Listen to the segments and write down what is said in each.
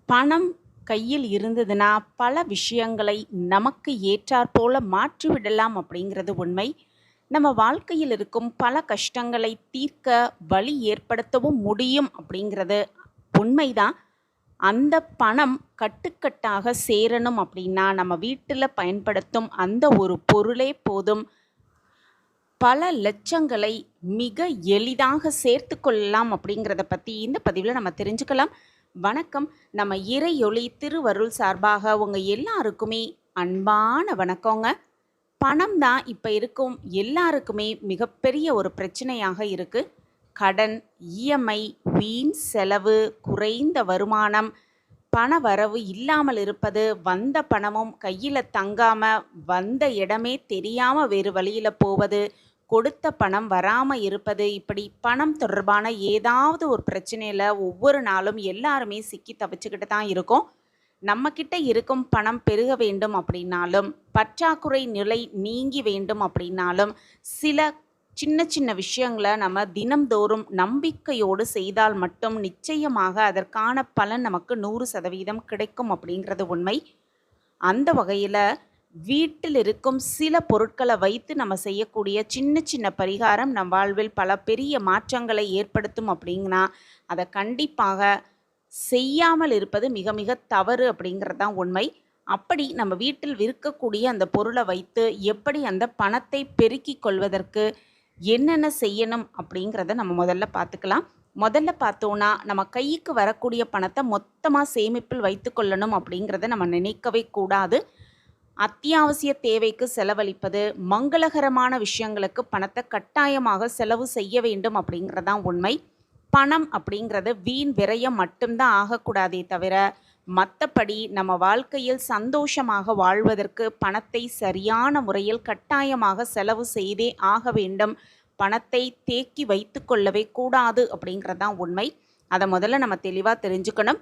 பணம் கையில் இருந்ததுன்னா பல விஷயங்களை நமக்கு ஏற்றாற்போல மாற்றிவிடலாம் அப்படிங்கிறது உண்மை. நம்ம வாழ்க்கையில் இருக்கும் பல கஷ்டங்களை தீர்க்க வழி ஏற்படுத்தவும் முடியும் அப்படிங்கிறது உண்மைதான். அந்த பணம் கட்டுக்கட்டாக சேரணும் அப்படின்னா நம்ம வீட்டில் பயன்படுத்தும் அந்த ஒரு பொருளே போதும். பல லட்சங்களை மிக எளிதாக சேர்த்து கொள்ளலாம் அப்படிங்கிறத பற்றி இந்த பதிவில் நம்ம தெரிஞ்சுக்கலாம். வணக்கம். நம்ம இறையொளி திருவருள் சார்பாக உங்கள் எல்லாருக்குமே அன்பான வணக்கங்க. பணம் தான் இப்போ இருக்கும் எல்லாருக்குமே மிகப்பெரிய ஒரு பிரச்சனையாக இருக்குது. கடன், இஎம்ஐ, வீண் செலவு, குறைந்த வருமானம், பண வரவு இல்லாமல் இருப்பது, வந்த பணமும் கையில் தங்காமல் வந்த இடமே தெரியாமல் வேறு வழியில் போவது, கொடுத்த பணம் வராமல் இருப்பது, இப்படி பணம் தொடர்பான ஏதாவது ஒரு பிரச்சனையில் ஒவ்வொரு நாளும் எல்லாருமே சிக்கி தவிச்சுக்கிட்டு தான் இருக்கோம். நம்மக்கிட்ட இருக்கும் பணம் பெருக வேண்டும் அப்படின்னாலும், பற்றாக்குறை நிலை நீங்கி வேண்டும் அப்படின்னாலும், சில சின்ன சின்ன விஷயங்களை நம்ம தினம்தோறும் நம்பிக்கையோடு செய்தால் மட்டும் நிச்சயமாக அதற்கான பலன் நமக்கு 100% கிடைக்கும் அப்படிங்கிறது உண்மை. அந்த வகையில் வீட்டில் இருக்கும் சில பொருட்களை வைத்து நம்ம செய்யக்கூடிய சின்ன சின்ன பரிகாரம் நம் வாழ்வில் பல பெரிய மாற்றங்களை ஏற்படுத்தும் அப்படிங்கன்னா அதை கண்டிப்பாக செய்யாமல் இருப்பது மிக மிக தவறு அப்படிங்கிறது தான் உண்மை. அப்படி நம்ம வீட்டில் இருக்கக்கூடிய அந்த பொருளை வைத்து எப்படி அந்த பணத்தை பெருக்கிக் கொள்வதற்கு என்னென்ன செய்யணும் அப்படிங்கிறத நம்ம முதல்ல பார்த்துக்கலாம். முதல்ல பார்த்தோன்னா நம்ம கைக்கு வரக்கூடிய பணத்தை மொத்தமாக சேமிப்பில் வைத்து கொள்ளணும் அப்படிங்கிறத நம்ம நினைக்கவே கூடாது. அத்தியாவசிய தேவைக்கு செலவழிப்பது, மங்களகரமான விஷயங்களுக்கு பணத்தை கட்டாயமாக செலவு செய்ய வேண்டும் அப்படிங்கிறதான் உண்மை. பணம் அப்படிங்கிறது வீண் விரயம் மட்டும்தான் ஆகக்கூடாதே தவிர மற்றபடி நம்ம வாழ்க்கையில் சந்தோஷமாக வாழ்வதற்கு பணத்தை சரியான முறையில் கட்டாயமாக செலவு செய்தே ஆக வேண்டும். பணத்தை தேக்கி வைத்து கொள்ளவே கூடாது அப்படிங்கிறதான் உண்மை. அதை முதல்ல நம்ம தெளிவாக தெரிஞ்சுக்கணும்.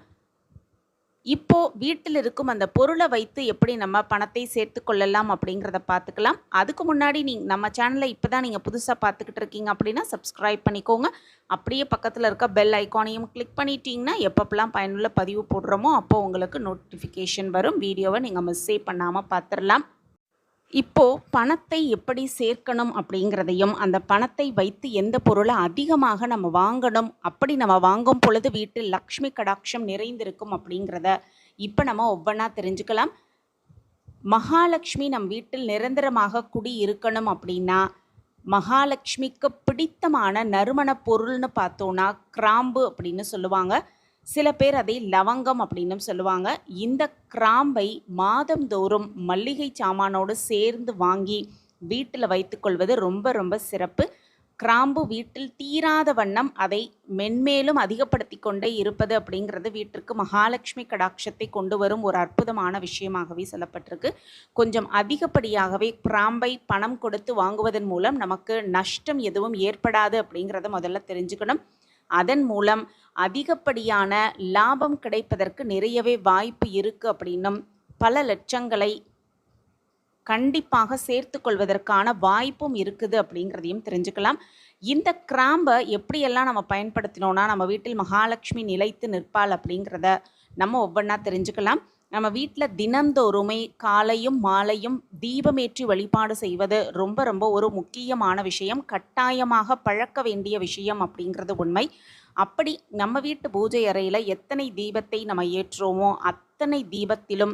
இப்போது வீட்டில் இருக்கும் அந்த பொருளை வைத்து எப்படி நம்ம பணத்தை சேர்த்து கொள்ளலாம் அப்படிங்கிறத பார்த்துக்கலாம். அதுக்கு முன்னாடி நம்ம சேனலை இப்போ தான் நீங்கள் புதுசாக பார்த்துக்கிட்டு இருக்கீங்க அப்படின்னா சப்ஸ்கிரைப் பண்ணிக்கோங்க. அப்படியே பக்கத்தில் இருக்க பெல் ஐக்கானையும் கிளிக் பண்ணிட்டீங்கன்னா எப்பப்பெல்லாம் பயனுள்ள பதிவு போடுறோமோ அப்போது உங்களுக்கு நோட்டிஃபிகேஷன் வரும். வீடியோவை நீங்கள் மிஸ்ஸே பண்ணாமல் பார்த்துடலாம். இப்போது பணத்தை எப்படி சேர்க்கணும் அப்படிங்கிறதையும், அந்த பணத்தை வைத்து எந்த பொருளை அதிகமாக நம்ம வாங்கணும், அப்படி நம்ம வாங்கும் பொழுது வீட்டில் லக்ஷ்மி கடாட்சம் நிறைந்திருக்கும் அப்படிங்கிறத இப்போ நம்ம ஒவ்வொன்றா தெரிஞ்சுக்கலாம். மகாலட்சுமி நம் வீட்டில் நிரந்தரமாக குடி இருக்கணும் அப்படின்னா மகாலட்சுமிக்கு பிடித்தமான நறுமண பொருள்னு பார்த்தோன்னா கிராம்பு அப்படின்னு சொல்லுவாங்க. சில பேர் அதை லவங்கம் அப்படின்னு சொல்லுவாங்க. இந்த கிராம்பை மாதந்தோறும் மல்லிகை சாமானோடு சேர்ந்து வாங்கி வீட்டில் வைத்துக்கொள்வது ரொம்ப ரொம்ப சிறப்பு. கிராம்பு வீட்டில் தீராத வண்ணம் அதை மென்மேலும் அதிகப்படுத்தி கொண்டே இருப்பது அப்படிங்கிறது வீட்டிற்கு மகாலட்சுமி கடாட்சத்தை கொண்டு வரும் ஒரு அற்புதமான விஷயமாகவே சொல்லப்பட்டிருக்கு. கொஞ்சம் அதிகப்படியாகவே கிராம்பை பணம் கொடுத்து வாங்குவதன் மூலம் நமக்கு நஷ்டம் எதுவும் ஏற்படாது அப்படிங்கிறத முதல்ல தெரிஞ்சுக்கணும். அதன் மூலம் அதிகப்படியான லாபம் கிடைப்பதற்கு நிறையவே வாய்ப்பு இருக்குது அப்படின்னும், பல லட்சங்களை கண்டிப்பாக சேர்த்து கொள்வதற்கான வாய்ப்பும் இருக்குது அப்படிங்கிறதையும் தெரிஞ்சுக்கலாம். இந்த கிராம்பை எப்படியெல்லாம் நம்ம பயன்படுத்தினோன்னா நம்ம வீட்டில் மகாலட்சுமி நிலைத்து நிற்பாள் அப்படிங்கிறத நம்ம ஒவ்வொன்றா தெரிஞ்சுக்கலாம். நம்ம வீட்டில் தினந்தோறுமே காலையும் மாலையும் தீபமேற்றி வழிபாடு செய்வது ரொம்ப ரொம்ப ஒரு முக்கியமான விஷயம், கட்டாயமாக பழக்க வேண்டிய விஷயம் அப்படிங்கிறது உண்மை. அப்படி நம்ம வீட்டு பூஜை அறையில் எத்தனை தீபத்தை நம்ம ஏற்றுவோமோ அத்தனை தீபத்திலும்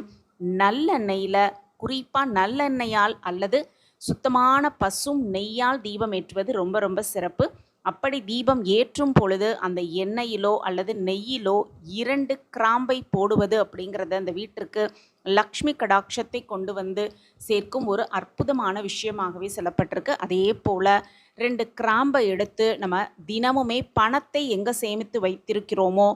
நல்லெண்ணெயில், குறிப்பாக நல்லெண்ணெயால் அல்லது சுத்தமான பசும் நெய்யால் தீபம் ஏற்றுவது ரொம்ப ரொம்ப சிறப்பு. அப்படி தீபம் ஏற்றும் பொழுது அந்த எண்ணெயிலோ அல்லது நெய்யிலோ 2 கிராம்பை போடுவது அப்படிங்கிறது அந்த வீட்டிற்கு லக்ஷ்மி கடாட்சத்தை கொண்டு வந்து சேர்க்கும் ஒரு அற்புதமான விஷயமாகவே சொல்லப்பட்டிருக்கு. அதே போல் 2 கிராம்பை எடுத்து நம்ம தினமுமே பணத்தை எங்கே சேமித்து வைத்திருக்கிறோமோ,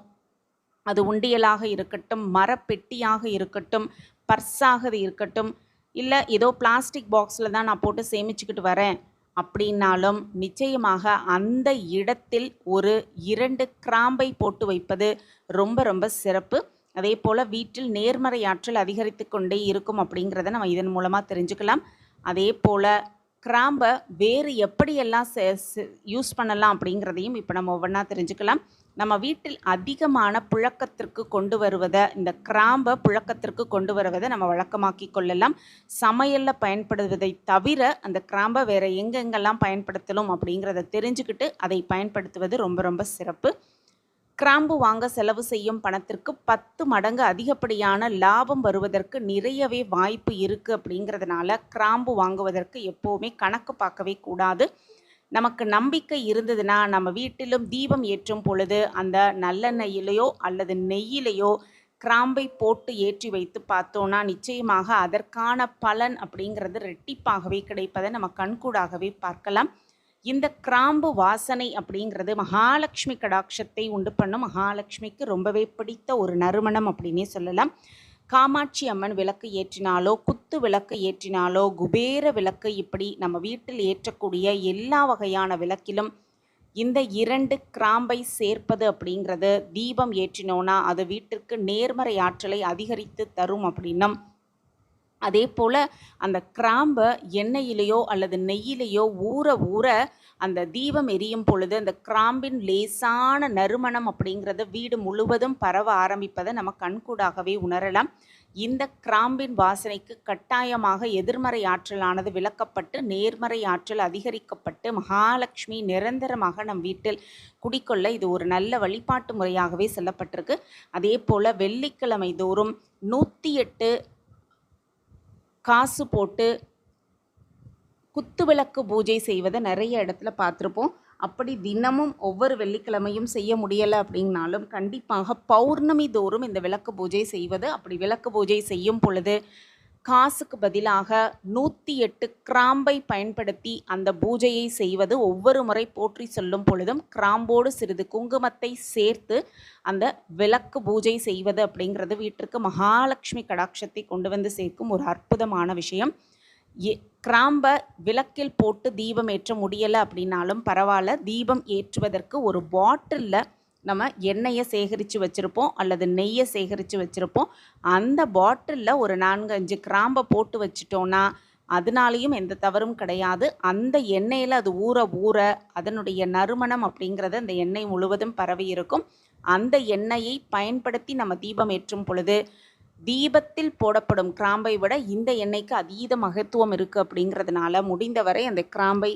அது உண்டியலாக இருக்கட்டும், மரப்பெட்டியாக இருக்கட்டும், பர்ஸாக இருக்கட்டும், இல்லை ஏதோ பிளாஸ்டிக் பாக்ஸில் தான் நான் போட்டு சேமிச்சுக்கிட்டு வரேன் அப்படின்னாலும் நிச்சயமாக அந்த இடத்தில் ஒரு 2 கிராம்பை போட்டு வைப்பது ரொம்ப ரொம்ப சிறப்பு. அதே போல் வீட்டில் நேர்மறை ஆற்றல் அதிகரித்து கொண்டே இருக்கும் அப்படிங்கிறத நம்ம இதன் மூலமாக தெரிஞ்சுக்கலாம். அதே போல் கிராம்பை வேறு எப்படியெல்லாம் யூஸ் பண்ணலாம் அப்படிங்கிறதையும் இப்போ நம்ம ஒவ்வொன்றா தெரிஞ்சுக்கலாம். நம்ம வீட்டில் அதிகமான புழக்கத்திற்கு கொண்டு வருவதை, இந்த கிராம்பை புழக்கத்திற்கு கொண்டு வருவதை நம்ம வழக்கமாக்கி கொள்ளலாம். சமையலில் பயன்படுவதை தவிர அந்த கிராம்பை வேறு எங்கெங்கெல்லாம் பயன்படுத்தணும் அப்படிங்கிறத தெரிஞ்சுக்கிட்டு அதை பயன்படுத்துவது ரொம்ப ரொம்ப சிறப்பு. கிராம்பு வாங்க செலவு செய்யும் பணத்திற்கு 10 மடங்கு அதிகப்படியான லாபம் வருவதற்கு நிறையவே வாய்ப்பு இருக்குது. அப்படிங்கிறதுனால கிராம்பு வாங்குவதற்கு எப்போவுமே கணக்கு பார்க்கவே கூடாது. நமக்கு நம்பிக்கை இருந்ததுன்னா நம்ம வீட்டிலும் தீபம் ஏற்றும் பொழுது அந்த நல்லெண்ணெயிலையோ அல்லது நெய்யிலையோ கிராம்பை போட்டு ஏற்றி வைத்து பார்த்தோன்னா நிச்சயமாக அதற்கான பலன் அப்படிங்கிறது ரெட்டிப்பாகவே கிடைப்பதை நம்ம கண்கூடாகவே பார்க்கலாம். இந்த கிராம்பு வாசனை அப்படிங்கிறது மகாலட்சுமி கடாட்சத்தை உண்டு பண்ணும். மகாலட்சுமிக்கு ரொம்பவே பிடித்த ஒரு நறுமணம் அப்படின்னே சொல்லலாம். காமாட்சி அம்மன் விளக்கு ஏற்றினாலோ, குத்து விளக்கு ஏற்றினாலோ, குபேர விளக்கு, இப்படி நம்ம வீட்டில் ஏற்றக்கூடிய எல்லா வகையான விளக்கிலும் இந்த 2 கிராம்பை சேர்ப்பது அப்படிங்கிறது தீபம் ஏற்றினோன்னா அது வீட்டிற்கு நேர்மறை ஆற்றலை அதிகரித்து தரும் அப்படின்னும், அதே போல் அந்த கிராம்பை எண்ணெயிலேயோ அல்லது நெய்யிலேயோ ஊற அந்த தீபம் எரியும் பொழுது அந்த கிராம்பின் லேசான நறுமணம் அப்படிங்கிறது வீடு முழுவதும் பரவ ஆரம்பிப்பதை நம்ம கண்கூடாகவே உணரலாம். இந்த கிராம்பின் வாசனைக்கு கட்டாயமாக எதிர்மறை ஆற்றலானது விலக்கப்பட்டு நேர்மறை ஆற்றல் அதிகரிக்கப்பட்டு மகாலட்சுமி நிரந்தரமாக நம் வீட்டில் குடிக்கொள்ள இது ஒரு நல்ல வழிபாட்டு முறையாகவே சொல்லப்பட்டிருக்கு. அதே போல் வெள்ளிக்கிழமை தோறும் 108 காசு போட்டு குத்துவிளக்கு பூஜை செய்வதை நிறைய இடத்துல பார்த்துருப்போம். அப்படி தினமும் ஒவ்வொரு வெள்ளிக்கிழமையும் செய்ய முடியலை அப்படின்னாலும் கண்டிப்பாக பௌர்ணமி தோறும் இந்த விளக்கு பூஜை செய்வது, அப்படி விளக்கு பூஜை செய்யும் பொழுது காசுக்கு பதிலாக 108 கிராம்பை பயன்படுத்தி அந்த பூஜையை செய்வது, ஒவ்வொரு முறை போற்றி சொல்லும் பொழுதும் கிராம்போடு சிறிது குங்குமத்தை சேர்த்து அந்த விளக்கு பூஜை செய்வது அப்படிங்கிறது வீட்டிற்கு மகாலட்சுமி கடாட்சத்தை கொண்டு வந்து சேர்க்கும் ஒரு அற்புதமான விஷயம். கிராம்பை விளக்கில் போட்டு தீபம் ஏற்ற முடியலை அப்படின்னாலும் பரவாயில்ல, தீபம் ஏற்றுவதற்கு ஒரு பாட்டிலில் நம்ம எண்ணெயை சேகரித்து வச்சுருப்போம் அல்லது நெய்யை சேகரித்து வச்சுருப்போம். அந்த பாட்டிலில் ஒரு 4-5 கிராம்பை போட்டு வச்சிட்டோன்னா அதனாலேயும் எந்த தவறும் கிடையாது. அந்த எண்ணெயில் அது ஊற அதனுடைய நறுமணம் அப்படிங்கிறது அந்த எண்ணெய் முழுவதும் பரவி இருக்கும். அந்த எண்ணெயை பயன்படுத்தி நம்ம தீபம் ஏற்றும் பொழுது தீபத்தில் போடப்படும் கிராம்பை விட இந்த எண்ணெய்க்கு அதீத மகத்துவம் இருக்குது. அப்படிங்கிறதுனால முடிந்தவரை அந்த கிராம்பை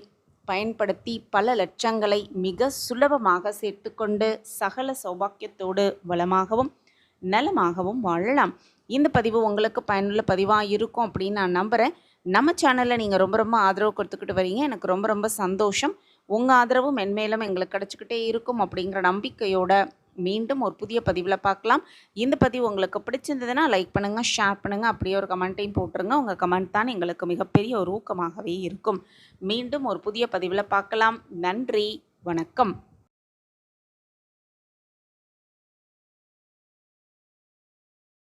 பயன்படுத்தி பல லட்சங்களை மிக சுலபமாக சேர்த்துக்கொண்டு சகல சௌபாக்கியத்தோடு வளமாகவும் நலமாகவும் வாழலாம். இந்த பதிவு உங்களுக்கு பயனுள்ள பதிவாக இருக்கும் அப்படின்னு நான் நம்புகிறேன். நம்ம சேனலில் நீங்கள் ரொம்ப ரொம்ப ஆதரவு கொடுத்துக்கிட்டு வரீங்க, எனக்கு ரொம்ப ரொம்ப சந்தோஷம். உங்கள் ஆதரவும் மென்மேலும் எங்களுக்கு கிடச்சிக்கிட்டே இருக்கும் அப்படிங்கிற நம்பிக்கையோட மீண்டும் ஒரு புதிய பதிவில் பார்க்கலாம். இந்த பதிவு உங்களுக்கு பிடிச்சிருந்ததுன்னா லைக் பண்ணுங்கள், ஷேர் பண்ணுங்கள், அப்படியே ஒரு கமெண்ட்டையும் போட்டுருங்க. உங்கள் கமெண்ட் தான் எங்களுக்கு மிகப்பெரிய ஒரு ஊக்கமாகவே இருக்கும். மீண்டும் ஒரு புதிய பதிவில் பார்க்கலாம். நன்றி, வணக்கம்.